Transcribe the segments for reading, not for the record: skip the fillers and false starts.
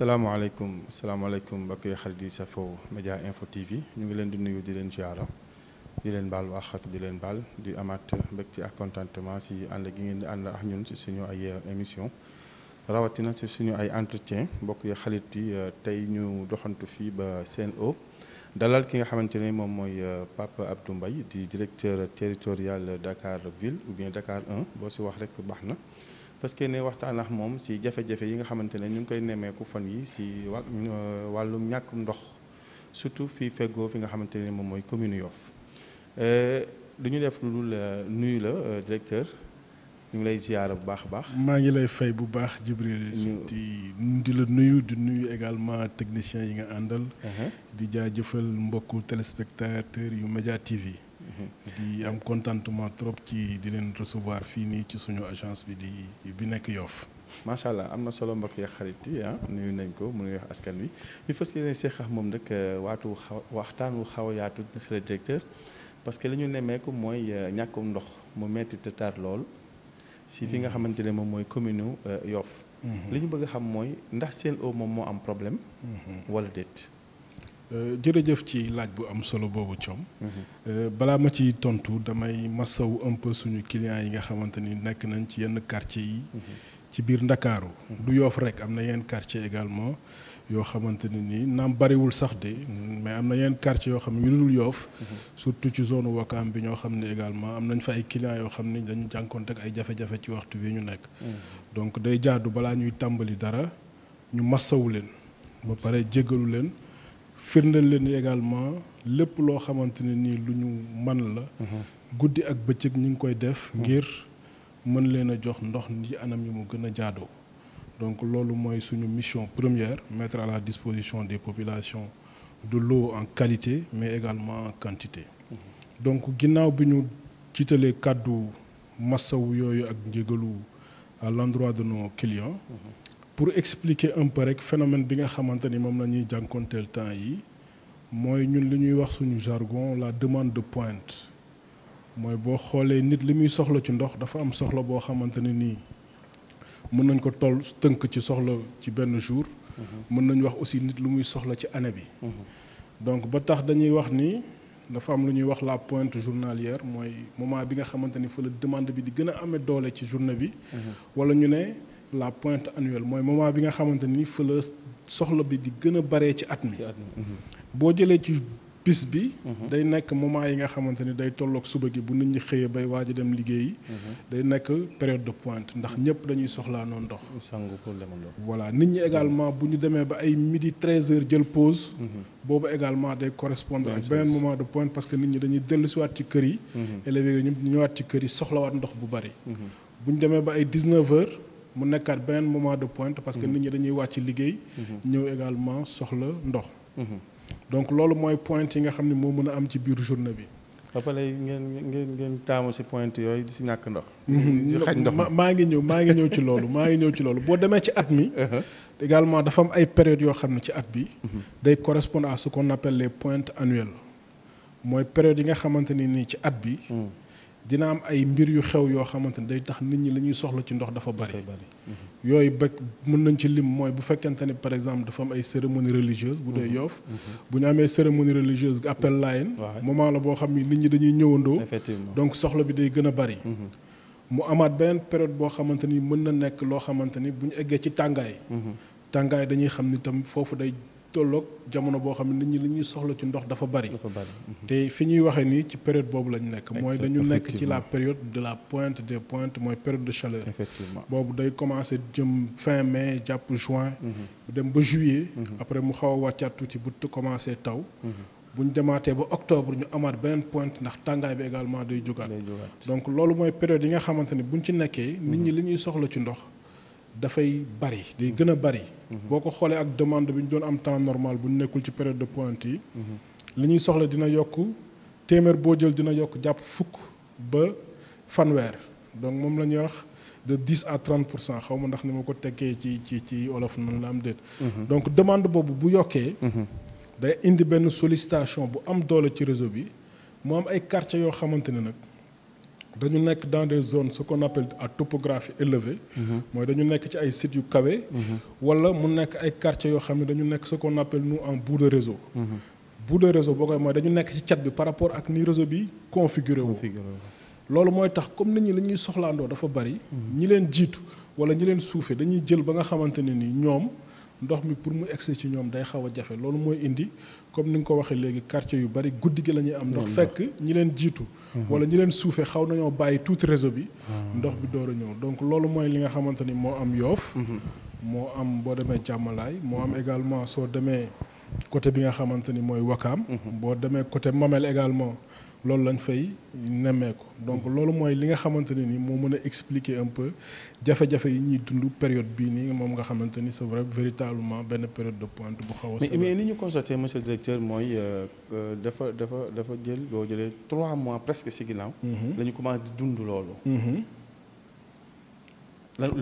salaamaaleykum mbokk yi xarit yi safoo Média Info TV ñu ngi leen di nuyu di leen ziara di leen baal waxat di leen baal di amaat mbégte ak contentement si ànd gi ngeen di ànd ak ñun si suñu ay émission rawatina si suñu ay entretien mbokk yi xarit yi tey ñu doxantu fii ba Sen'Eau dalal ki nga xamante ne moom mooy Pape Abdou Mbaye di directeur territorial Dakar Ville ou bien Dakar 1 boo si wax rek baax na. parce que ne waxtaan ak moom si jafe-jafe yi nga xamante ne ñu ngi koy nemmeeku fan yi si wàllum ñàkkum ndox surtout fii feggoo fi nga xamante ne moom mooy commune Yoff du ñu def lu dul nuyu la directeur ñu ngi lay ziyaara bu baax a baax. maa ngi lay fay bu baax Djibril di la nuyu di nuyu également techniciens yi nga àndal. di jaajëfal mbokku téléspectateurs yu Média TV. di am contentement trop ci di leen recevoir fii nii ci suñu agence bi nekk Yoff. macha allah am na solo mbokk yi xarit yi nuyu nañ ko mu nuy wax askan wi ñu fas yéene seex ak moom nag waxtaan wu xaw a yaatu monsieur le directeur parce que li ñu nemmeeku mooy ñàkkum ndox mu metti te tar lool si fi nga xamante ne moom mooy commune Yoff. li ñu bëgg a xam mooy ndax Sen'Eau moom moo am problème. wala déet. jërëjëf ci laaj bu am solo boobu Thiom. balaa ma ci tontu damay masawu un peu suñu clients yi nga xamante ni nekk nañ ci yenn quartier yi. ci biir Ndakaaru. du Yoff rek am na yenn quartier également yoo xamante ne ni naam bariwul sax de mais am na yenn quartier yoo xam ne yu dul Yoff. surtout ci zone Ouakam bi ñoo xam ne également am nañ fa ay clients yoo xam ne dañu jànkoonte ak ay jafe-jafe ci waxtu bi ñu nekk. donc day jaadu balaa ñuy tàmbali dara ñu masawu leen. ba pare jéggalu leen. firndeel leen également lépp loo xamante ne nii lu ñu man la. guddi ak bëccëg ñu ngi koy def. ngir mën leen a jox ndox ci anam yi mu gën a jaadoo. donc loolu mooy suñu mission première mettre à la disposition des populations de l'eau en qualité mais également en quantité. donc ginnaaw bi ñu jiitalee kàddu massawu yooyu ak njégalu à l'endroit de nos clients. pour expliquer un peu rek phénomène bi nga xamante ni moom la ñuy jànkonteel temps yi mooy ñun li ñuy wax suñu jargon la demande de pointe mooy boo xoolee nit li muy soxla ci ndox dafa am soxla boo xamante ne nii mën nañ ko toll tënk ci soxla ci benn jour. mën nañ wax aussi nit lu muy soxla ci année bi. donc ba tax dañuy wax ni dafa am lu ñuy wax la pointe journalière mooy moment bi nga xamante ni fa la demande bi di gën a amee doole ci journée bi. wala ñu ne. la pointe annuelle mooy moment bi nga xamante ni fa la soxla bi di gën a baree ci at mi. boo jëlee ci bis bi. day nekk moment yi nga xamante ni day tolloog suba gi bu nit ñi xëyee bay waaj a dem liggéeyi. day nekk période de pointe ndax ñëpp dañuy soxlaa noonu ndox. voilà nit ñi également bu ñu demee ba ay midi 13h jël pause. boobu également day correspondre ak beneen moment de pointe parce que nit ñi dañuy dellusiwaat ci kër yi. élèves yi ñu ñëwaat ci kër yi soxlawaat ndox bu bari. bu ñu demee ba ay 19h. mu nekkaat beneen moment de pointe parce que nit ñi dañuy wàcc liggéey. ñëw également soxla ndox. donc loolu mooy pointe yi nga xam ne moo mën a am ci biir journée bi. ba pare ngeen taamu ci pointe yooyu di si ñàkk ndox. xaj ndox maa ngi ñëw ci loolu boo demee ci at mi. également dafa am ay périodes yoo xam ne ci at bi. day correspondre à ce qu'on appelle les pointes annuelles mooy période yi nga xamante ni nii ci at bi. dina am ay mbir yu xew yoo xamante ne day tax nit ñi la ñuy soxla ci ndox dafa bari. yooyu ba mën nañ ci lim mooy bu fekkente ne par exemple dafa am ay cérémonie religieuse bu dee Yoff. bu ñu amee cérémonie religieuse appel Laayeen. moment la boo xam ni nit ñi dañuy ñëwandoo. donc soxla bi day gën a bari. mu amaat beneen période boo xamante ni mën na nekk loo xamante ni bu ñu eggee ci tàngaay. tàngaay dañuy xam ni tam foofu day. tolloog jamono boo xam ne nit ñi li ñuy soxla ci ndox dafa bari. te fi ñuy waxee nii ci période boobu lañ nekk. mooy dañu nekk ci la période de la pointe des pointes mooy période de chaleur. effectivement boobu day commencer jëm fin mai jàpp juin. dem ba juillet. après mu xaw a wàccaat tuuti bu commencer taw. bu ñu demaatee ba octobre ñu amaat beneen pointe ndax tàngaay bi également day jógaat. donc loolu mooy période yi nga xamante ni buñ ci nekkee. nit ñi li ñuy soxla ci ndox. dafay bari day gën a bari. boo ko xoolee ak demande bi ñu doon am temps normal bu ñu nekkul ci période de pointe yi. li ñuy soxla dina yokk téeméer boo jël dina yokk jàpp fukk ba fanweer donc moom la ñuy wax de 10 à 30% xaw ma ndax ni ma ko tekkee ci olof noonu la am déet. donc demande boobu bu yokkee. day indi benn sollicitation bu am doole ci réseau bi mu am ay quartiers yoo xamante ne nag dañu nekk dans des zones ce qu'on appelle à topographie élevée. mooy dañu nekk ci ay sites yu kawe. wala mu nekk ay quartiers yoo xam ne dañu nekk ce qu'on appelle nous en bout de réseau. bout de réseau boo koy mooy dañu nekk ci cat bi par rapport ak ni réseau bi configuré wu. loolu mooy tax comme nit ñi li ñuy soxlaandoo dafa bari. ñi leen jiitu wala ñi leen suufee dañuy jël ba nga xamante ne ni ñoom ndox mi pour mu egsi ci ñoom day xaw a jafe loolu mooy indi comme ni nga ko waxee léegi quartier yu bari guddi gi la ñuy am ndox fekk ñi leen jiitu. wala ñi leen suufee xaw nañoo bàyyi tuuti réseau bi. ndox bi door a ñëw donc loolu mooy li nga xamante ni moo am Yoff. moo am boo demee Jàmmalaay moo am également soo demee côté bi nga xamante ni mooy Wakaam. boo demee côté Mamel également. loolu lañ fay nemmeeku donc loolu mooy li nga xamante ne ni moo mën a expliquer un peu jafe-jafe yi ñuy dund période bii nii moom nga xamante ni c'est vrai véritablement benn période de pointe bu xaw a. mais ni ñu constaté monsieur le directeur mooy dafa jël boo jëlee 3 mois presque si ginnaaw. la ñu commencé di dund loolu.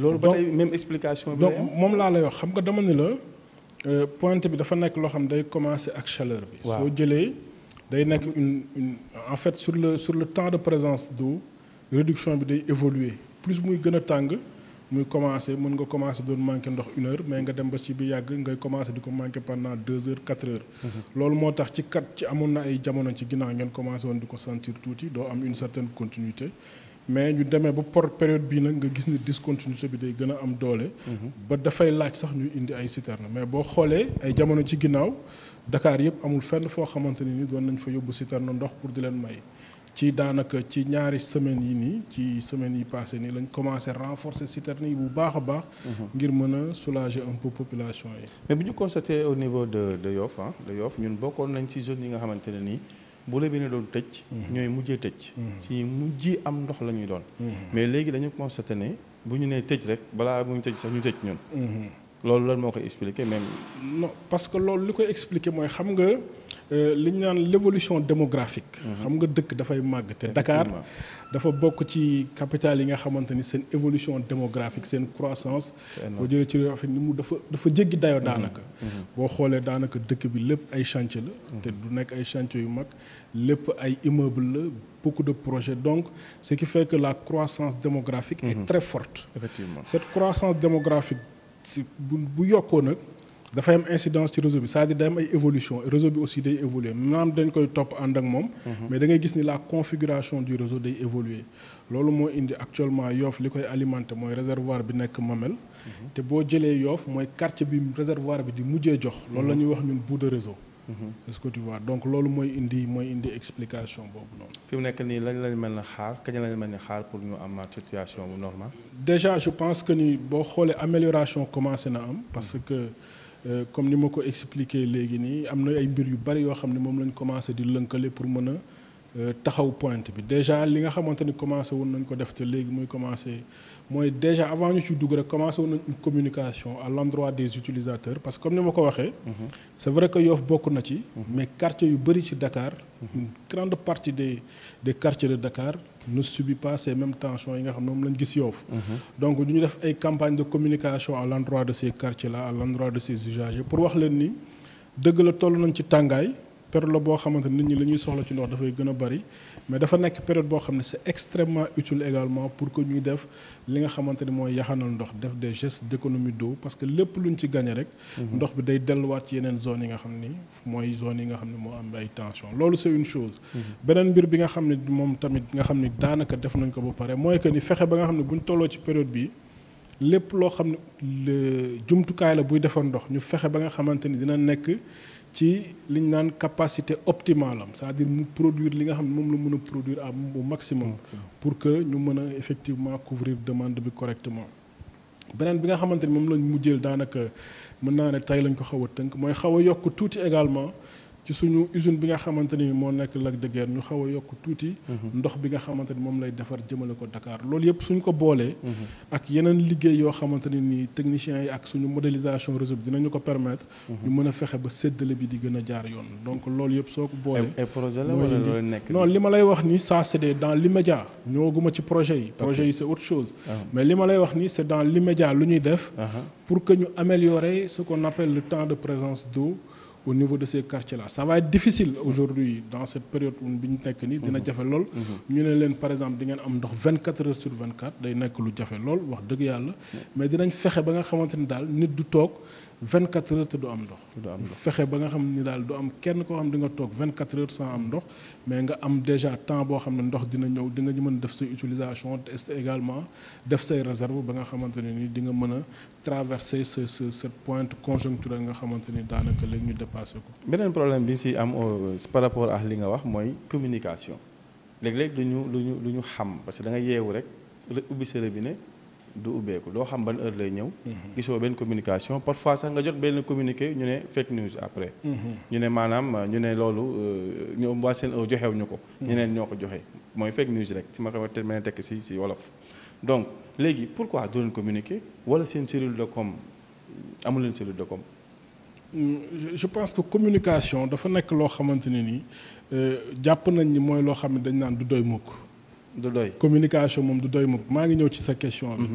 loolu ba tey même explication bi donc moom laa lay wax xam nga dama ni la pointe bi dafa nekk loo xam day commencer ak chaleur bi. soo jëlee. day nekk une en fait sur le temps de présence d'eau réduction bi day évoluer plus muy gën a tàng muy commencer mën nga commencer doon manquer ndox 1 heure mais nga dem ba ci bi yàgg ngay commencer di ko manquer pendant 2 heures 4 heures. loolu moo tax ci amoon na ay jamono ci ginnaaw ngeen commencer woon di ko sentir tuuti doo am une certaine continuité mais ñu demee ba période bii nag nga gis ni discontinuité bi day gën a am doole. ba dafay laaj sax ñu indi ay citernes mais boo xoolee ay jamono ci ginnaaw. Dakar yëpp amul fenn foo xamante ni doon nañ fa yóbbu citerne ndox pour di leen may ci daanaka ci ñaari semaines yi nii ci semaines yi passé nii lañ commencé renforcer citerne yi bu baax a baax. ngir mën a soulager un peu population yi. mais bu ñu constaté au niveau de Yoff de Yoff ñun bokkoon nañ ci zone yi nga xamante ne nii bu la benn doon tëj. ñooy mujjee tëj. ci mujjee am ndox la ñuy doon. mais léegi dañu constaté ne bu ñu nee tëj rek balaa mu ñu tëj sax ñu tëj ñun. loolu lan moo koy expliquer même. non parce que loolu li koy expliquer mooy xam nga li ñu naan l'évolution démographique. xam nga dëkk dafay màgg te Dakar dafa bokk ci capitale yi nga xamante ni seen évolution démographique seen croissance. boo jëlee ci réew ni mu dafa jéggi dayoo daanaka. boo xoolee daanaka dëkk bi lépp ay chantier la. te du nekk ay chantier yu mag lépp ay immeuble la beaucoup de projets donc ce qui fait que la croissance démographique est très forte. Effectivement cette croissance démographique. si bu yokkoo nag dafay am incidence ci réseau bi c'est-à-dire day am ay évolution réseau bi aussi day évoluer maanaam dañ koy topp ànd ak moom. mais da ngay gis ni la configuration du réseau day évoluer loolu moo indi actuellement Yoff li koy alimenter mooy réservoir bi nekk Mamel. te boo jëlee Yoff mooy quartier bi réservoir bi di mujjee jox. loolu la ñuy wax ñun bout de réseau. est-ce que tu vois donc loolu mooy indi explication boobu noonu. fi mu nekk nii lañ lañ mën a xaar kañ lañ mën a xaar pour ñu am situation bu normale. déjà je pense que ni boo xoolee amélioration commencé na am parce que comme ni ma ko expliqué léegi nii am na ay mbir yu bari yoo xam ne moom lañ commencé di lënkale pour mën a taxaw pointe bi déjà li nga xamante ni commencé woon nañ ko def te léegi muy commencé mooy déjà avant ñu ci dugg rek commencé woon nañ une communication à l'endroit des utilisateurs parce que comme ni ma ko waxee. c'est vrai que Yoff bokk na ci. mais quartier yu bari ci Dakar. une grande partie des quartiers de Dakar ne subit pas ces mêmes tensions yi nga xam ne moom lañ gis Yoff. donc du ñu def ay campagnes de communication à l'endroit de ces quartiers là à l'endroit de ces usagers pour wax leen ni dëgg la toll nañ ci tàngaay. période la boo xamante nit ñi la ñuy soxla ci ndox dafay gën a bari mais dafa nekk période boo xam ne c'est extrêmement utile également pour que ñuy def li nga xamante ni mooy yaxanal ndox def des gestes d'économie d'eau parce que lépp luñ ci gagné rek. ndox bi day delluwaat ci yeneen zones yi nga xam ni mooy zones yi nga xam ne moo am ay tension loolu c'est une chose. beneen mbir bi nga xam ne moom tamit nga xam ni daanaka def nañ ko ba pare mooy que ni fexe ba nga xam ne buñ tolloo ci période bi lépp loo xam ne jumtukaay la buy defar ndox ñu fexe ba nga xamante ni dina nekk. ci li ñu naan capacité optimale am c'est-à-dire mu produire li nga xam ne moom la mën a produire au maximum pour que ñu mën a effectivement couvrir demande bi correctement beneen bi nga xamante ni moom lañ mujjeel daanaka mën naa ne tey lañ ko xaw a tënk mooy xaw a yokk tuuti également ci suñu usine bi nga xamante ni moo nekk Lac de Guiers ñu xaw a yokk tuuti ndox bi nga xamante ni moom lay defar jëmale ko Dakar loolu yëpp suñ ko boolee ak yeneen liggéey yoo xamante ne ni techniciens yi ak suñu modélisation réseau bi dinañu ko permettre ñu mën a fexe ba séddale bi di gën a jaar yoon donc loolu yëpp soo ko boolee ay projet la wala loolu nekk non li ma lay wax ni ça c'est dans l'immédiat ñëwaguma ci projet yi c'est autre chose mais li ma lay wax ni c'est dans l'immédiat lu ñuy def pour que ñu améliorer ce qu'on appelle le temps de présence d'eau au niveau de ces quartiers là ça va être difficile aujourd'hui dans cette période bi ñu nekk nii dina jafe lool ñu ne leen par exemple di ngeen am ndox 24 heures sur 24 day nekk lu jafe lool wax dëgg yàlla mais dinañ fexe ba nga xamante ni daal nit du toog 24 heures te du am ndox fexe ba nga xam ni daal du am kenn koo xam di nga toog 24 heures sans am ndox mais nga am déjà temps boo xam ne ndox dina ñëw di nga mën def say utilisation te également def say réserve ba nga xamante ne ni di nga mën a traverser cette pointe conjoncturelle nga xamante ni daanaka léegi ñu dépassé ko. beneen problème bi si am par rapport ak li nga wax mooy communication léeg-léeg du ñu xam parce que da nga yeewu rek ubbi sa robinet du ubbeeku doo xam ban heure lay ñëw. gisoo benn communication parfois sax nga jot benn communiqué ñu ne fake news après. ñu ne maanaam ñu ne loolu ñoom waa seen heure joxewuñu ko. ñeneen ñoo ko joxe mooy fake news rek si ma ko mën a tekk si wolof. donc léegi pourquoi doo leen communiquer wala seen cellule de com amul leen cellule de com. je pense que communication dafa nekk loo xamante ne nii jàpp nañ ni mooy loo xam ne dañ naan du doy mukk. du doy communication moom du doy mukk maa ngi ñëw ci sa question bi.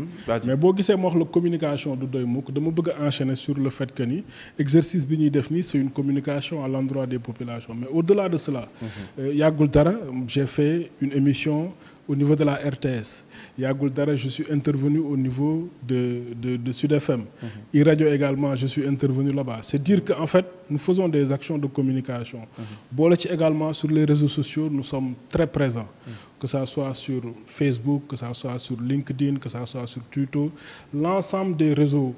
mais boo gisee ma wax la communication du doy mukk dama bëgg a enchaîner sur le fait que ni exercice bi ñuy def nii c'est une communication à l'endroit des populations mais au-delà de cela. yàggul dara j'ai fait une émission au niveau de la RTS yàggul dara je suis intervenu au niveau de Sud FM. iRadio également je suis intervenu là-bas c'est dire que en fait nous faisons des actions de communication. boole ci également sur les réseaux sociaux nous sommes très présents. que ça soit sur Facebook que ça soit sur LinkedIn que ça soit sur Twitter l'ensemble des réseaux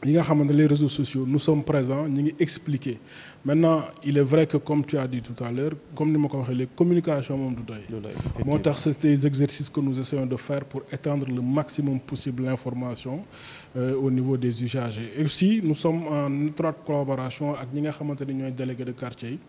yi nga xamante les réseaux sociaux nous sommes présents ñu ngi expliquer maintenant il est vrai que comme tu as dit tout à l'heure comme ni ma ko waxee léegi communication moom du doy moo tax c'est des exercices que nous essayons de faire pour étendre le maximum possible l'information au niveau des usagers et aussi nous sommes en étroite collaboration ak ñi nga xamante ni ñooy délégués de quartier yi.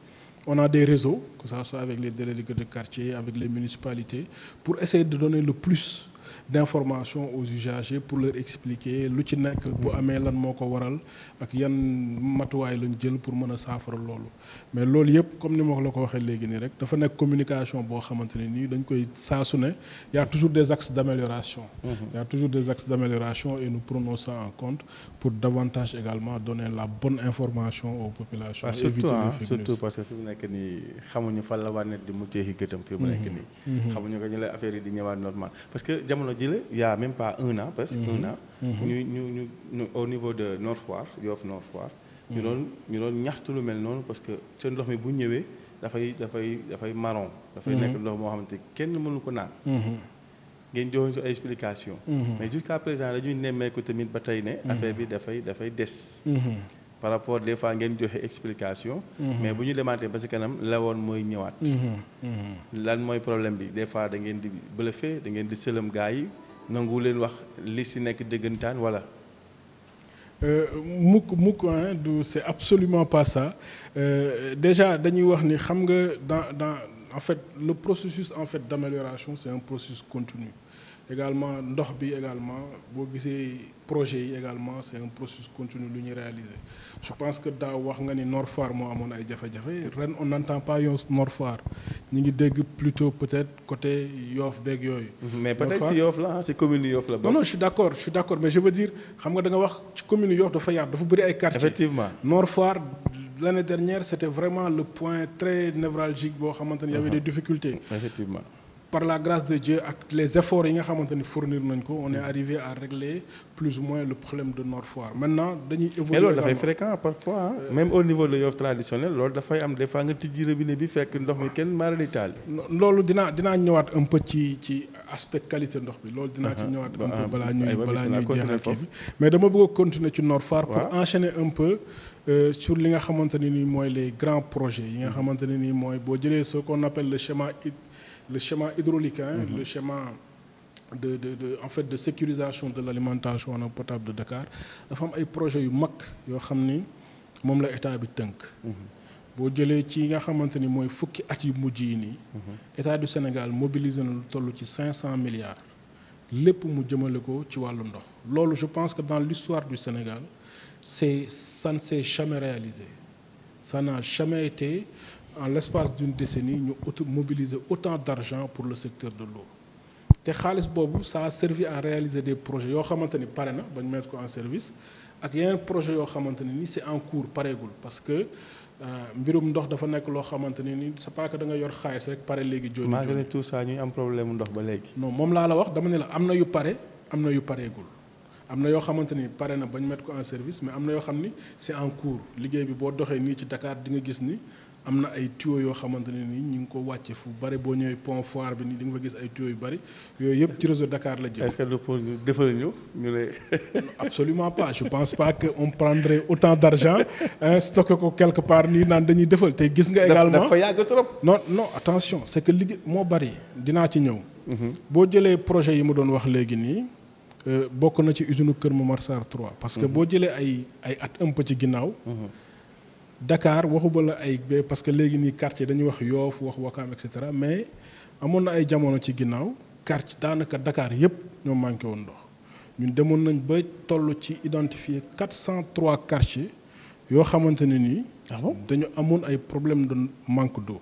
On a des réseaux, que ça soit avec les délégués de quartier, avec les municipalités, pour essayer de donner le plus d'informations aux usagers pour leur expliquer lu ci nekk bu amee lan moo ko waral ak yan matuwaay lañ jël pour mën a saafara loolu mais loolu yëpp comme ni ma la ko waxee léegi nii rek dafa nekk communication boo xamante ne nii dañ koy saa su ne y a toujours des axes d'amélioration. Y a toujours des axes d'amélioration et nous prenons ça en compte pour davantage également donner la bonne information aux populations. surtout parce que fi mu nekk nii xamuñu fan la waa net di muccee gëtam fi mu nekk nii. xamuñu ko ñu lay affaire yi di ñëwaat normal parce que jamono jële il y a même pas un an presque un an ñu au niveau de Nord Foire Yoff Nord Foire ñu doon ñaxtu lu mel noonu parce que seen ndox mi bu ñëwee dafay marron dafay nekk ndox moo xamante kenn mënu ko naan ngeen joxe su ay explication mais jusqu'à présent dañuy nemmeeku tamit ba tey ne affaire bi dafay des par rapport des fois ngeen joxe explication mais bu ñu demaatee ba ci kanam la woon mooy ñëwaat lan mooy problème bi des fois da ngeen di bluffé da ngeen di sëlëm gars yi nangu leen wax li ci nekk dëggantaan wala mukk du c'est absolument pas ça déjà dañuy wax ni xam nga dans en fait le processus en fait d'amélioration c'est un processus continu également ndox bi également boo gisee projet yi également c'est un processus continu lu ñuy réaliser je pense que daaw wax nga ni Nord Foire moo amoon ay jafe-jafe ren on n'entend pas yow Nord Foire ñu ngi dégg plutôt peut-être côté Yoff beeg yooyu. mais peut-être si Yoff la c'est commune Yoff la. non je suis d'accord mais je veux dire xam nga da nga wax ci commune Yoff dafa yaatu dafa bëri ay quartiers. effectivement Nord Foire l'année dernière c'était vraiment le point très névralgique boo xamante ni y avait des difficultés. effectivement. Par la grâce de Dieu ak les efforts yi nga xamante ni fournir nañ ko on est arrivé à régler plus ou moins le problème de Nord Foire maintenant dañuy évoluer. mais loolu dafay fréquent parfois même au niveau de Yoff traditionnel loolu dafay am des fois nga tijji robinet bi fekk ndox mi kenn maara di taal. loolu dinaa ñëwaat un peu ci aspect qualité ndox bi loolu dinaa ci ñëwaat un peu balaa ñuy jeexal kii bi mais dama bëgg a continuer ci Nord Foire pour enchaîner un peu sur li nga xamante ne ni mooy les grands projets yi nga xamante ne ni mooy boo jëlee ce qu'on appelle le schéma hydraulique le schéma en fait de sécurisation de l'alimentation en eau potable de Dakar dafa am ay projets yu mag yoo xam ni moom la état bi tënk boo jëlee ci nga xamante ni mooy fukki at yu mujj yi nii état du Sénégal mobilisé na lu toll ci 500 milliards lépp mu jëmale ko ci wàllu ndox loolu je pense que dans l'histoire du Sénégal ça ne s'est jamais réalisé ça n'a jamais été en l'espace d'une décennie ñu mobiliser autant d'argent pour le secteur de l'eau te xaalis boobu ça a servi à réaliser des projets yoo xamante ni pare na bañ mettre ko en service ak yeneen projet yoo xamante ne ni c'est en cours pareegul parce que mbirum ndox dafa nekk loo xamante ne ni c'est pas que da nga yor xaalis rek pare léegi. jooju malgré tout ça ñuy am problème ndox ba léegi. non moom laa la wax dama ne la am na yu pare am na yu pareegul am na yoo xamante ni pare na ba ñu mettre ko en service mais am na yoo xam ni c'est en cours liggéey bi boo doxee nii ci Dakar di nga gis ni am na ay tuyaux yoo xamante ne ni ñu ngi ko wàcce fu bari boo ñëwee pont Foire bi nii di nga fa gis ay tuyaux yu bari yooyu yëpp ci réseau Dakar la jëm. est-ce que du pour ñu defal ñu ne. absolument pas je pense pas que on prendrait autant d'argent stocké ko quelque part nii naan dañuy defal te gis nga. également dafa yàgg trop. non attention c'est que liggéey moo bari dinaa ci ñëw. boo jëlee projet yi mu doon wax léegi nii bokk na ci usine Kër Momar Sarr 3. parce que boo jëlee ay at un peu ci ginnaaw. Dakar waxuba la ay parce que léegi nii quartier dañuy wax Yoff wax Wakaam et cetera mais amoon na ay jamono ci ginnaaw quartier daanaka Dakar yépp ñoo manqué woon ndox ñun demoon nañ ba toll ci identifier 403 quartiers yoo xamante ne nii. dañu amoon ay problème de manque d'eau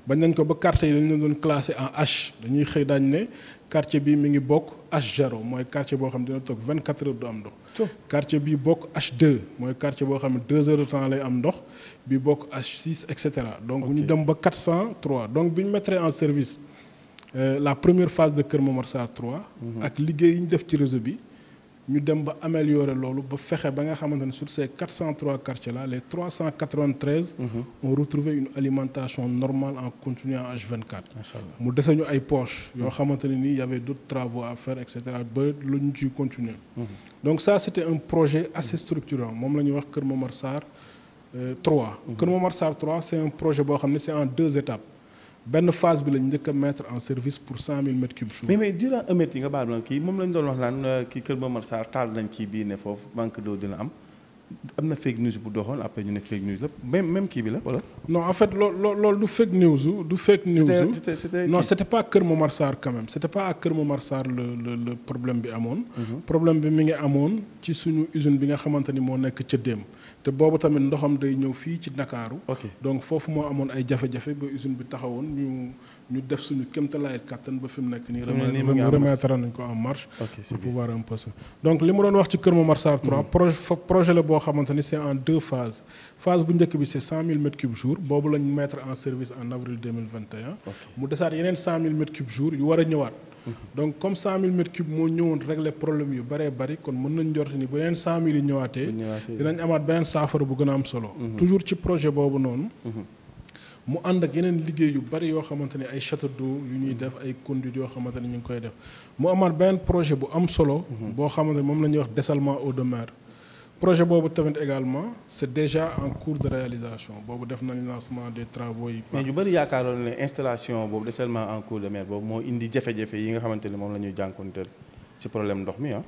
bañ nañ ko ba quartier yi dañu leen doon classé en H dañuy xëy daañ ne quartier bi mi ngi bokk H0 mooy quartier boo xam ne dina toog 24 heures du am ndox. quartier bi bokk H2 mooy quartier boo xam ne 2 heures de temps lay am ndox bi bokk H6 et cetera donc ñu dem ba 403 donc bi ñu mettre en service la première phase de Kër Momar Sarr 3. ak liggéey yi ñu def ci réseau bi ñu dem ba améliorer loolu ba fexe ba nga xamante ne sur ces 403 quartiers là les 393. ont retrouvé une alimentation normale en continu en H24. mu dese ñu ay poches yoo xamante ne nii y avait d'autres travaux à faire et cetera ba lu ñu ciy continuer. donc ça c'était un projet assez structurant moom la ñuy wax Kër Momar Sarr 3. Kër Momar Sarr 3 c'est un projet boo xam ne c'est en 2 étapes. benn phase bi lañ njëkk a mettre en service pour 100 000 mètres cubes jour. mais durant yi nga baal ma kii moom lañ doon wax naan kii Kër Momar Sarr taal nañ kii bii ne foofu manque d'eau dina am na fake news bu doxoon après ñu ne fake news la même kii bi la wala. non en fait loolu du fake news. non c'était pas Kër Momar Sarr quand même c'était pas à Kër Momar Sarr le problème bi amoon. problème bi mi ngi amoon ci suñu usine bi nga xamante ni moo nekk ca Dém. te boobu tamit ndoxam day ñëw fii ci Ndakaaru donc foofu moo amoon ay jafe-jafe ba usine bi taxawoon ñu def suñu kéemtalaayal kàttan ba fi mu nekk nii remettre nañ ko en marche pour pouvoir un peu donc li ma doon wax ci Kër Momar Sarr 3 projet la boo xamante ni c'est en 2 phases phase bu njëkk bi c'est 100 000 mètres cubes jour boobu lañ mettre en service en avril 2021 mu desaat yeneen 100 000 mètres cubes jour yu war a ñëwaat donc comme 100 000 mètres cubes moo ñëwoon régler problème yu bëree bëri kon mën nañ njort ni bu yeneen 100 000 yi ñëwaatee dinañ amaat beneen saafara bu gën a am solo toujours ci projet boobu noonu mu ànd ak yeneen liggéey yu bëri yoo xamante ne ay château d'eau yu ñuy def ay conduite yoo xamante ne ñu ngi koy def mu amaat beneen projet bu am solo boo xamante ne moom la ñuy wax dessalement eau de mer projet boobu tamit également c'est déjà en cours de réalisation boobu def nañ lancement des travaux yi. mais ñu bëri yaakaaroon ne installation boobu dessalement en cours de mer boobu moo indi jafe-jafe yi nga xamante ne moom la ñuy jànkuwanteel ci problème ndox mi ah.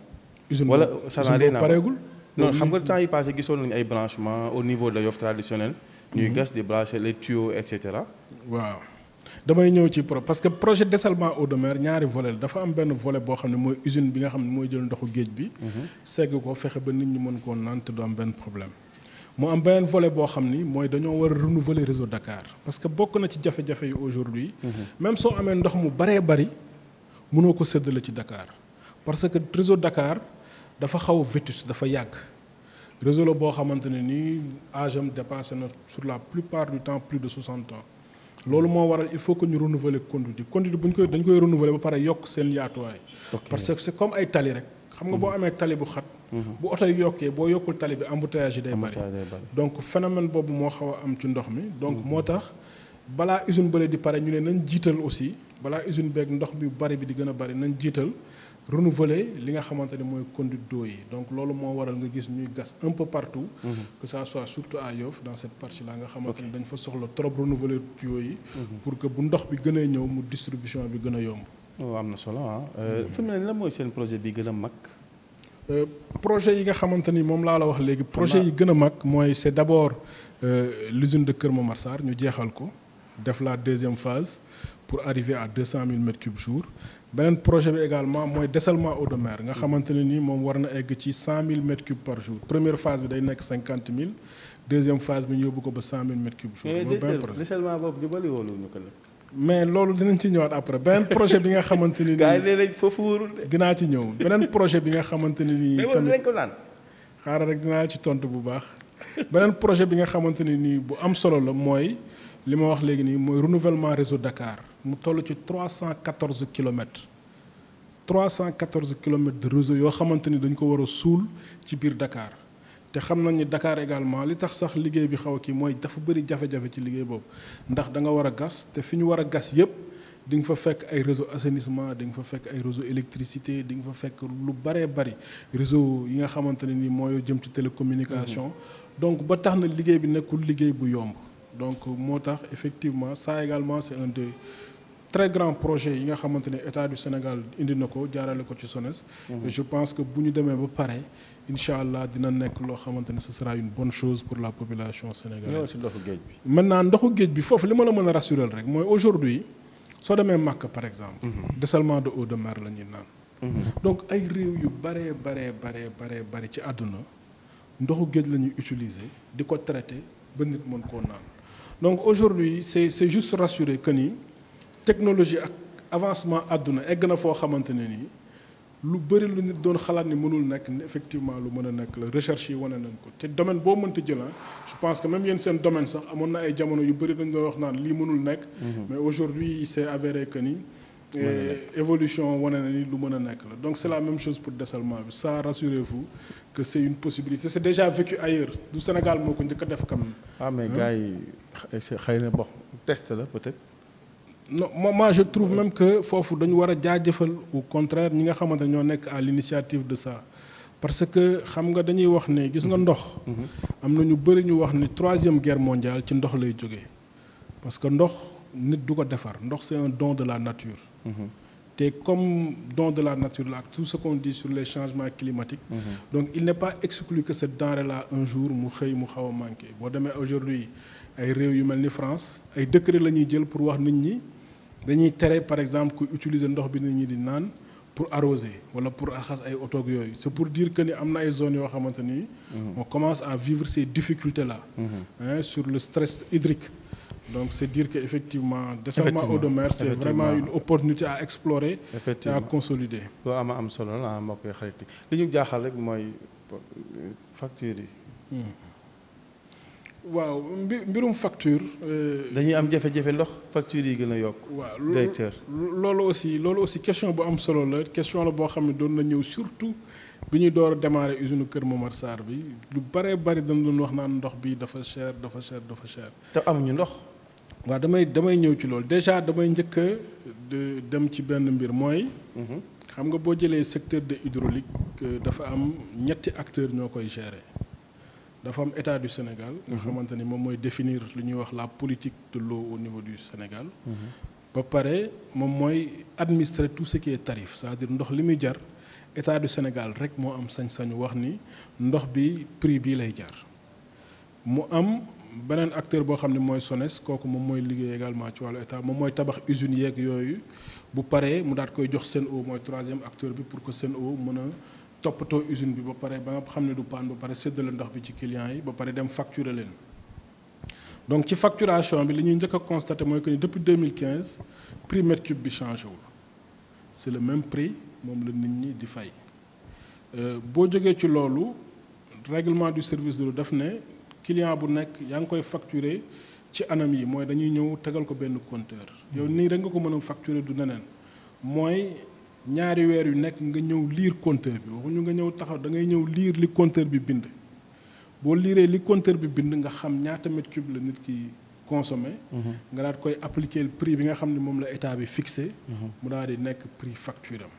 usine wala ça n'a rien à voir pareegul. non xam nga temps yi passé gisoon nañu ay branchements au niveau de Yoff traditionnel. ñuy gas di brancher les tuyaux et cetera. waaw damay ñëw ci parce que projet dessalement eau de mer ñaari volet la dafa am benn volet boo xam ne mooy usine bi nga xam ne mooy jël ndoxu géej bi. segg ko fexe ba nit ñi mën koo naan te du am benn problème. mu am beneen volet boo xam ni mooy dañoo war a renouveler réseau Dakar parce que bokk na ci jafe-jafe yi aujourd'hui même soo amee ndox mu baree bari mënoo ko séddale ci Dakar parce que réseau Dakar dafa xaw a vétus dafa yàgg. réseau la boo xamante ne nii âge am dépassé na sur la plupart du temps plus de 60 ans loolu moo waral il faut que ñu renouveler conduite bu ñu dañ koy renouveler ba pare yokk seen yaatuwaay. parce que c'est comme ay tali rek. xam nga boo amee tali bu xat. bu oto yi yokkee boo yokkul tali bi embouteillage yi day bari. donc phénomène boobu moo xaw a am ci ndox mi. donc moo tax balaa usine bële di pare ñu ne nañ jiital aussi balaa usine beeg ndox bi bari bi di gën a bari nañ jiital. renouveler li nga xamante ne mooy conduite d'eau yi donc loolu moo waral nga gis ñuy gas un peu partout que ça soit surtout à Yoff dans cette partie là nga xamante ne dañ fa soxla trop renouveler tuyaux yi pour que bu ndox bi gën a ñëw mu distribution bi gën a yomb am na solo ah fi mu ne la mooy seen projet bi gën a mag projet yi nga xamante ni moom laa la wax léegi projet yi gën a mag mooy c'est d'abord l'usine de Kër Momar Sarr ñu jeexal ko def la deuxième phase pour arriver à 200 000 mètres cubes jour beneen projet bi également mooy dessalement eau de mer nga xamante ne ni moom war na egg ci 100 000 mètres cubes par jour première phase bi day nekk 50 000 deuxième phase bi ñu yóbbu ko ba 100 000 mètres cubes jour. mais dessalement boobu ñu bëri woolu ñu ko nag. mais loolu dinañ ci ñëwaat après beneen projet bi nga xamante ni. gars yi léeg-léeg foofu wóorul de. dinaa ci ñëw beneen projet bi nga xamante ni nii. tamit mais dinañ ko naan. xaaral rek dinaa ci tontu bu baax beneen projet bi nga xamante ni nii bu am solo la mooy li ma wax léegi nii mooy renouvellement réseau Dakar mu toll ci 314 kilomètres 314 kilomètres de réseau yoo xamante ni dañ ko war a suul ci biir Dakar te xam nañ ni Dakar également li tax sax liggéey bi xaw a kii mooy dafa bëri jafe-jafe ci liggéey boobu ndax da nga war a gas te fi ñu war a gas yépp di nga fa fekk ay réseau assainissement di nga fa fekk ay réseau électricité di nga fa fekk lu bëree bëri réseau yi nga xamante ne ni mooy jëm ci télécommunication donc ba tax na liggéey bi nekkul liggéey bu yomb donc moo tax effectivement ça également c'est un des très grands projets yi nga xamante ne état du Sénégal indi na ko jaarale ko ci SONES et je pense que bu ñu demee ba pare incha allah dina nekk loo xamante ne ce sera une bonne chose pour la population sénégalaise. si ndoxu géej bi. maintenant ndoxu géej bi foofu li ma la mën a rassurer rek mooy aujourd'hui soo demee Makka par exemple. dessalement de eau de mer la ñuy naan. donc ay réew yu bare ci àdduna ndoxu géej la ñuy utiliser di ko traiter ba nit mën koo naan donc aujourd'hui c'est juste rassurer que ni technologie ak avancement àdduna egg na foo xamante ne nii lu bëri lu nit doon xalaat ni mënul nekk effectivement lu mën a nekk la recherche yi wane nañ ko te domaine boo mënta jël je pense que même yéen seen domaine sax amoon na ay jamono yu bëri dañ doon wax naan lii mënul nekk. mais aujourd'hui il s'est avéré que ni. évolution wane na ni lu mën a nekk la donc c'est la même chose pour dessalement bi ça rassurez-vous que c'est une possibilité c'est déjà vécu ailleurs du Sénégal moo ko njëkk a def quand même. ah mais gars yi xëy na bon test la peut-être. non moi je trouve même que foofu dañu war a jaajëfal au contraire ñi nga xamante ne ñoo nekk à l'initiative de ça parce que xam nga dañuy wax ne gis nga ndox. am na ñu bëri ñu wax ni 3e guerre mondiale ci ndox lay jógee parce que ndox nit du ko defar ndox c'est un don de la nature. te comme don de la nature là tout ce qu'on dit sur les changements climatiques. donc il n'est pas exclu que cette denrée là un jour mu xëy mu xaw a manqué boo demee aujourd'hui ay réew yu mel ni France ay décret la ñuy jël pour wax nit ñi. dañuy tere par exemple ku utiliser ndox bi nit ñi di naan pour arroser wala pour raxas ay oto ak yooyu c'est pour dire que ni am na ay zones yoo xamante ni. on commence à vivre ces difficultés là. sur le stress hydrique. donc c'est dire que effectivement dessalement eau de mer c'est vraiment une opportunité à explorer. et à consolider. loo am solo la moo koy xarit li ñu jaaxal rek mooy facture yi. waaw mbirum facture. dañuy am jafe-jafe ndox facture yi gën a yokk. waaw directeur loolu aussi question bu am solo la question la boo xam ne doon na ñëw surtout bi ñuy door a démarrer usine Kër Momar Sarr bi lu bëree bëri dañ doon wax naan ndox bi dafa cher. te amuñu ndox. waaw damay ñëw ci loolu déjà damay njëkk a dem ci benn mbir mooy. xam nga boo jëlee secteur de hydraulique dafa am ñetti acteurs ñoo koy gérer. dafa am état du Sénégal nga xamante ni moom mooy définir lu ñuy wax la politique de l'eau au niveau du Sénégal ba pare moom mooy administrer tout ce qui est tarif c'est-à-dire ndox li muy jar état du Sénégal rek moo am sañ-sañu wax ni ndox bi prix bii lay jar mu am beneen acteur boo xam ne mooy SONES kooku moom mooy liggéey également ci wàllu état moom mooy tabax usines yeeg yooyu bu paree mu daat koy jox SEN'EAU mooy 3e acteur bi pour que SEN'EAU mën a toppatoo usine bi ba pare ba nga xam ne du paan ba pare séddale ndox bi ci clients yi ba pare dem facturer leen donc ci facturation bi li ñuy njëkk a constaté mooy que ni depuis 2015 prix mètre cube bi changé wul c'est le même prix moom la nit ñi di fay boo jógee ci loolu règlement du service de l'eau daf ne client bu nekk yaa ngi koy facturer ci anam yi mooy dañuy ñëw tegal ko benn compteur yow nii rek nga ko mën a facturer du neneen mooy ñaari weer yu nekk nga ñëw lire compteur bi waxuñu nga ñëw taxaw da ngay ñëw lire li compteur bi bind boo liiree li compteur bi bind nga xam ñaata mètre cube la nit ki consommé nga daal koy appliquer le prix bi nga xam ne moom la état bi fixé mu daal di nekk prix facture am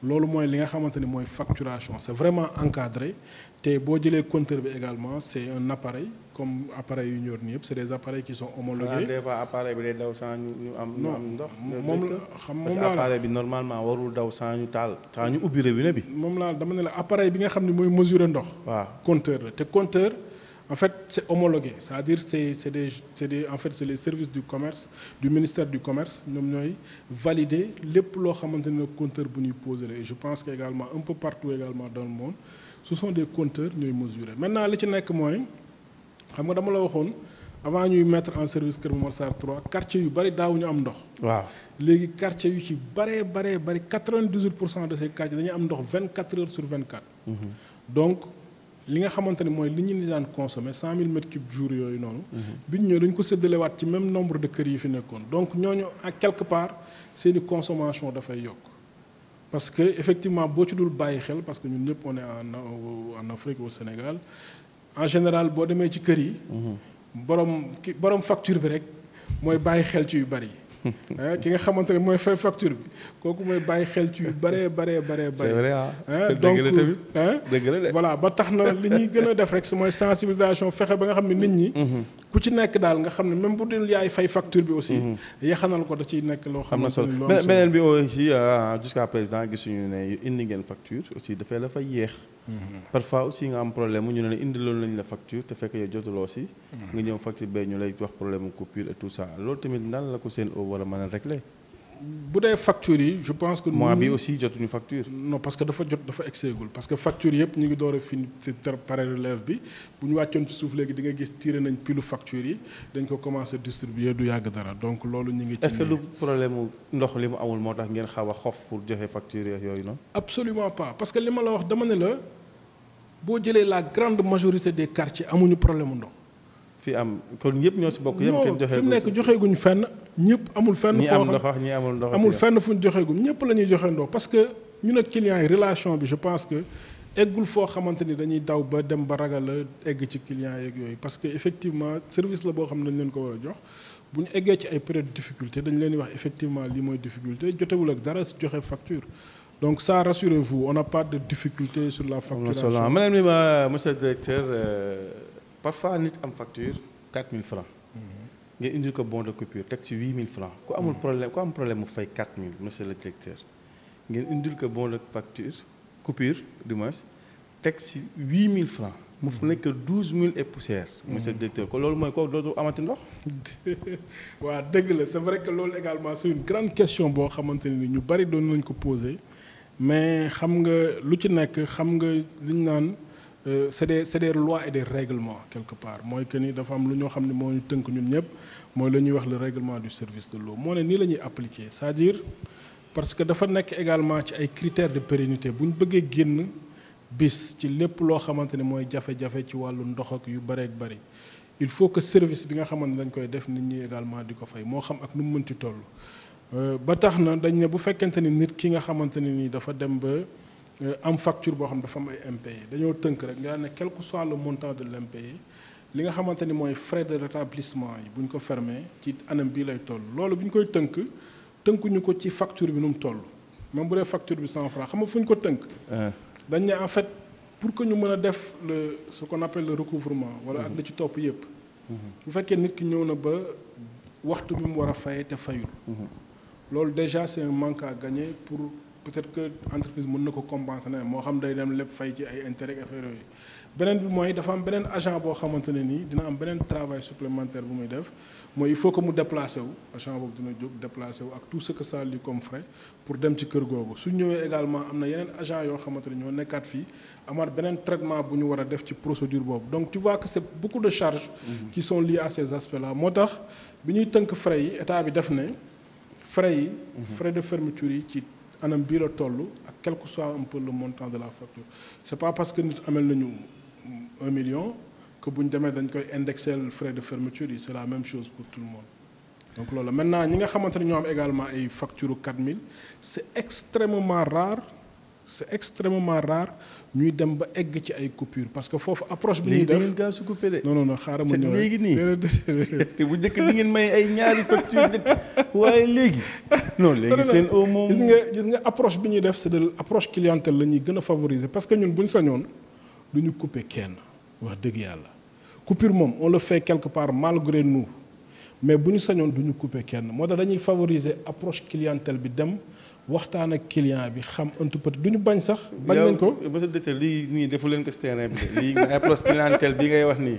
loolu mooy li nga xamante ni mooy facturation c'est vraiment encadré te boo jëlee compteur bi également c'est un appareil comme appareil yu ñor ni yëpp c'est des appareils qui sont homologués. des fois appareil bi day daw sans ñu am ndox. moom la xam moom parce que appareil bi normalement warul daw sans ñu taal sans ñu ubbi robinet bi. moom laa dama ne la appareil bi nga xam ne mooy mesurer ndox. waaw compteur la te compteur en fait c'est homologué c'est-à-dire c'est des en fait c'est les services du commerce du ministère du commerce ñoom ñooy valider lépp loo xamante ne compteur bu ñuy poser la et je pense que également un peu partout également dans le monde ce sont des compteurs ñooy mesurer maintenant li ci nekk mooy xam nga dama la waxoon avant ñuy mettre en service Kër Momar Sarr 3 quartier yu bari daawuñu am ndox. waaw léegi quartier yu ci bari 98% de ces quartiers dañuy am ndox 24 heures sur 24. donc li nga xamante ni mooy li ñu daan consommer 100 000 mètres cubes jour yooyu noonu. bi ñu ñëw dañ ko séddalewaat ci même nombre de kër yi fi nekkoon donc ñooñu à quelque part seeni consommation dafay yokk parce que effectivement boo ci dul bàyyi xel parce que ñun ñëpp on est en Afrique au Sénégal en général boo demee ci kër yi. borom facture bi rek mooy bàyyi xel ci yu bari. ki nga xamante ne mooy fay facture bi kooku mooy bàyyi xel ci yu bëree. c'est vrai donc dëgg la de voilà ba tax na li ñuy gën a def rek mooy sensibilisation fexe ba nga xam ne nit ñi. ku ci nekk daal nga xam ne même bu dul yaay fay facture bi aussi. yaxanal ko da ciy nekk loo xam ne solo beneen bi aussi jusqu'à présent gisuñu ne indi ngeen facture aussi dafay la fay yéex. parfois aussi nga am problème mu ñu ne la indiloon nañ la facture te fekk yow jotuloo si. nga ñëw facture bee ñu lay wax problème mu coupure et tout ça loolu tamit nan la ko seen war a mën a régler. bu dee facture yi je pense que. mois bi aussi jotuñu facture. non parce que dafa exeegul parce que facture yëpp ñu ngi door a fini pare relève bi bu ñu wàccoon ci suuf léegi di nga gis tiré nañ pilu facture yi dañ ko commencé distribuer du yàgg dara donc loolu ñu ngi. ci est-ce que lu problème mu ndox li mu amul moo tax ngeen xaw a xof pour joxe facture yooyu noonu. absolument pas parce que li ma la wax dama ne la boo jëlee la grande majorité des quartiers amuñu problème mu ndox. fi am kon ñëpp ñoo si bokk yëpp kenn joxe fi mu nekk joxeeguñ fenn ñëpp amul fenn. ñi am ndox ñi amul ndox amul fenn fu ñu joxeegum ñëpp la ñuy joxe ndox parce que ñun ak clients yi relation bi je pense que eggul foo xamante ni dañuy daw ba dem ba ragal a egg ci clients yeeg yooyu parce que effectivement service la boo xam ne dañ leen ko war a jox bu ñu eggee ci ay période de difficulté dañ leen di wax effectivement lii mooy difficulté jotewul ak dara joxe facture donc ça rassurez-vous on n'a pas de difficulté sur la facturation. madame mi ma monsieur le directeur parfois nit am facture 4000 francs ngeen indil ko bon de coupure teg ci 8000 francs ku amul problème ku am problème mu fay 4000 monsieur le directeur ngeen indil ko bon de facture coupure du moins teg ci 8000 francs mu nekk 12000 et poussière monsieur le directeur ko loolu mooy ko dootu amati ndox. waaw dëgg la c'est vrai que loolu également c'est une grande question boo xamante ni ñu bari doon nañ ko poser mais xam nga lu ci nekk xam nga li ñu naan. c'est des lois et des règlements quelque part mooy que ni dafa am lu ñoo xam ne moo ñu tënk ñun ñëpp mooy la ñuy wax le règlement du service de l'eau moo ne nii la ñuy appliquer c'est-à-dire parce que dafa nekk également ci ay critères de pérennité bu ñu bëggee génn bis ci lépp loo xamante ne mooy jafe-jafe ci wàllu ndox ak yu bëreek bëri il faut que service bi nga xamante ne dañ koy def nit ñi également di ko fay moo xam ak nu mu mënti toll ba tax na dañ ne bu fekkente ni nit ki nga xamante ne ni dafa dem ba am facture boo xam dafa am ay impayés dañoo tënk rek nga ne quel que soit le montant de l'impayé li nga xamante ni mooy frais de rétablissement yi bu ñu ko fermé ci anam bii lay toll loolu bu ñu koy tënkuñu ko ci facture bi nu mu toll même bu dee facture bi 100 francs xam nga fu ñu ko tënk. dañ ne en fait pour que ñu mën a def ce qu'on appelle le recouvrement wala ak li ci topp yépp bu fekkee nit ki ñëw na ba waxtu bi mu war a fay te fayul. loolu déjà c'est un manque à gagner pour. peut-être que entreprise mën na ko compenser ne moo xam day dem lépp fay ci ay intérêt affaire yooyu beneen bi mooy dafa am beneen agent boo xamante ne nii dina am beneen travail supplémentaire bu muy def mooy il faut que mu déplacé wu agent boobu dina jóg déplacé wu ak tout ce que ça lui comme frais pour dem ci kër googu su ñëwee également am na yeneen agent yoo xamante ne ñoo nekkaat fii amaat beneen traitement bu ñu war a def ci procédure boobu donc tu vois que c'est beaucoup de charges qui sont liées à ces aspects là moo tax bi ñuy tënk frais yi état bi def ne frais yi frais de fermeture yi ci anam bii la toll ak quel que soit un peu le montant de la facture c'est pas parce que nit amel nañu 1 million que bu ñu demee dañ koy indexer le frais de fermeture yi c'est la même chose pour tout le monde donc loolu maintenant ñi nga xamante ne ñoo am également ay facture 4000 c'est extrêmement rare ñuy dem ba egg ci ay coupures parce que foofu approche bi ñuy def léegi gaa su coupé de. non xaaral ma ñëw léegi nii bu njëkk di ngeen may ay ñaari facture ñett waaye léegi. non léegi seen eau moom. gis nga approche bi ñuy def c'est de approche clientèle la ñuy gën a favoriser parce que ñun bu ñu sañoon du ñu couper kenn wax dëgg yàlla coupure moom on le fait quelque part malgré nous mais bu ñu sañoon du ñu couper kenn moo tax dañuy favoriser approche clientèle bi dem. waxtaan ak client bi xam un tout petit du ñu bañ sax. bañ nañ ko yow monsieur le directeur lii nii defu leen ko si terrain bi de lii approche clientèle bi ngay wax nii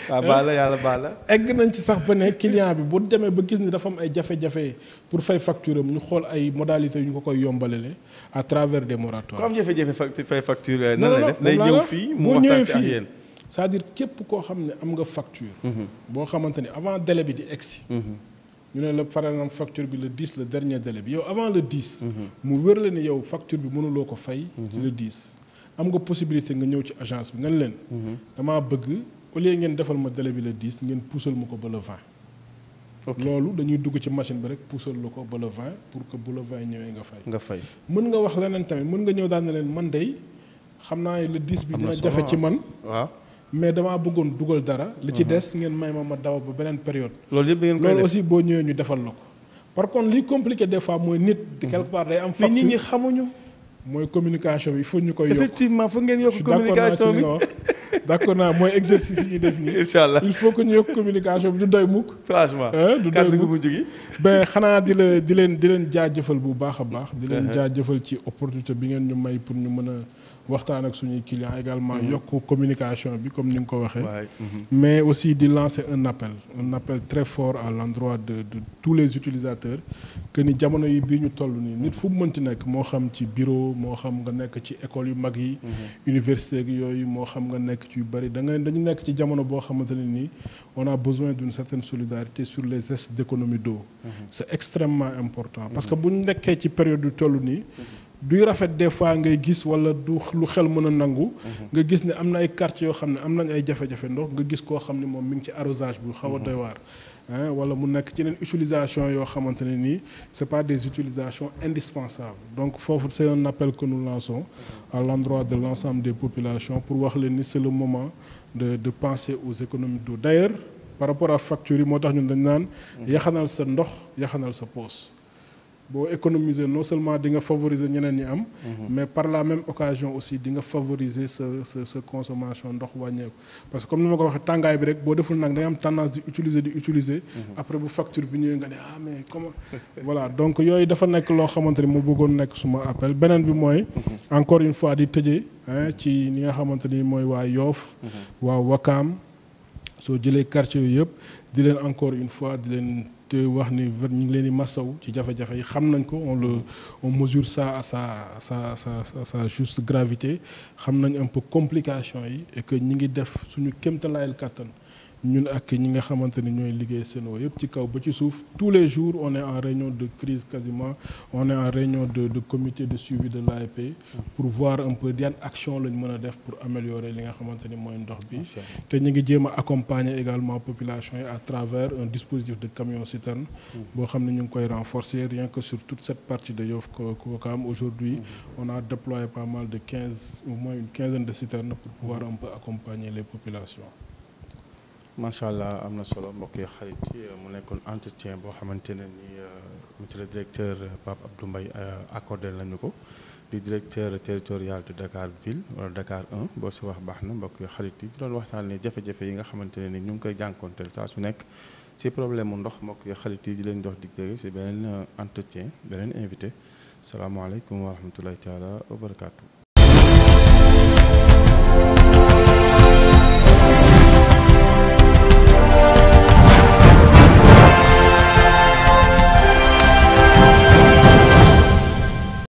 waaw baal la yàlla baal la. egg nañ ci sax ba ne client bi bu demee ba gis ni dafa am ay jafe-jafe pour fay facture am ñu xool ay modalités yu ñu ko koy yombalale à travers des moratoires. ku am jafe-jafe fay facture nan lay def day ñëw fii mu waxtaan ci ak yéen. c'est-à-dire képp koo xam ne am nga facture. boo xamante ni avant délai bi di egsi. ñu ne la par exemple facture bi le 10 le dernier délai bi yow avant le 10. mu wér la ni yow facture bi mënuloo ko fay. ci le 10 am nga possibilité nga ñëw ci agence bi nga leen. damaa bëgg au lieu ngeen defal ma délai bi le 10 ngeen puusal ma ko ba le 20. loolu dañuy dugg ci machine bi rek puusal la ko ba le 20 pour que bu le 20 ñëwee nga fay. mën nga wax leneen tamit mën nga ñëw daan na leen man day xam naa le 10 bi dina jafe ci man. waaw mais damaa bëggoon dugal dara. li ci des ngeen may ma daw ba beneen période. loolu yëpp ngeen koy def loolu aussi boo ñëwee ñu defal la ko. par contre li compliqué des fois mooy nit. quelque part day am facture nit ñi xamuñu. mooy communication bi il faut ñu koy yokk. effectivement foog ngeen yokk communication bi d'accord naa mooy exercice yi ñuy def nii. incha allah il faut que ñu yokk communication bi du doy mukk. franchement du doy mukk mujj gi. ben xanaa di leen jaajëfal bu baax a baax. di leen jaajëfal ci opportunité bi ngeen ñu may pour ñu mën a waxtaan ak suñuy clients également yokk communication bi comme ni nga ko waxee. mais aussi di lancer un appel très fort à l'endroit de tous les utilisateurs que ni jamono yi bii ñu toll nii nit fu mu mënti nekk moo xam ci bureau moo xam nga nekk ci école yu mag yi. université gi yooyu moo xam nga nekk ci yu bëri dañu nekk ci jamono boo xamante ne nii on a besoin d'une certaine solidarité sur les gestes d'économie d'eau. C'est extrêmement important parce que bu ñu nekkee ci période yu toll nii. duy rafet des fois ngay gis wala du lu xel mën a nangu. nga gis ne am na ay quartiers yoo xam ne am nañ ay jafe-jafe ndox nga gis koo xam ne moom mi ngi ci arrosage bu xaw a doy waar. wala mu nekk ci yeneen utilisation yoo xamante ne nii c'est pas des utilisations indispensables donc foofu c'est un appel que nous lançons à l'endroit de l'ensemble des populations pour wax leen ni c'est le moment de penser aux économies d'eau d'ailleurs par rapport à facture yi moo tax ñun dañ naan yaxanal sa ndox yaxanal sa poos boo économiser non seulement di nga favoriser ñeneen ñi am mais par la même occasion aussi di nga favoriser sa consommation ndox wàññeeku parce que comme ni ma ko waxee tàngaay bi rek boo deful nag da nga am tendance di utiliser après bu facture bi ñëwee nga ne mais comment voilà donc yooyu dafa nekk loo xamante ni mu bëggoon nekk suma appel beneen bi mooy encore une fois di tëjee ci ni nga xamante ni mooy waa Yoff waa Wakaam soo jëlee quartier yooyu yëpp di leen encore une fois di leen te wax ni ñu ngi leen di masaw ci jafe-jafe yi xam nañ ko on mesure ça à sa juste gravité xam nañ un peu complication yi et que ñi ngi def suñu kéemtalaayal kàttan ñun ak ñi nga xamante ni ñooy liggéey Sen'Eau yëpp ci kaw ba ci suuf tous les jours on est en réunion de crise quasiment on est en réunion de comité de suivi de l'AEP pour voir un peu yan action lañ mën a def pour améliorer li nga xamante ni mooy ndox bi te ñu ngi jéem a accompagner également population yi à travers un dispositif de camion citerne boo xam ne ñu ngi koy renforcer rien que sur toute cette partie de Yoff Ouakam aujourd'hui on a déployé pas mal de au moins une quinzaine de citernes pour pouvoir un peu accompagner les populations. macha allah am na solo mbokk yi xarit yi mu nekkoon entretien boo xamante ne ni monsieur le directeur Pape Abdou Mbaye accordé nañu ko di directeur territorial de Dakar Ville wala Dakar 1 boo si wax baax na mbokk yi xarit yi doon waxtaanee jafe-jafe yi nga xamante ne ni ñu ngi koy jànkonteel saa su nekk si problème mu ndox mbokk yi xarit yi di leen dox dig si beneen entretien beneen invité salaamaaleykum wa rahmatulahi taala wa barakaatu.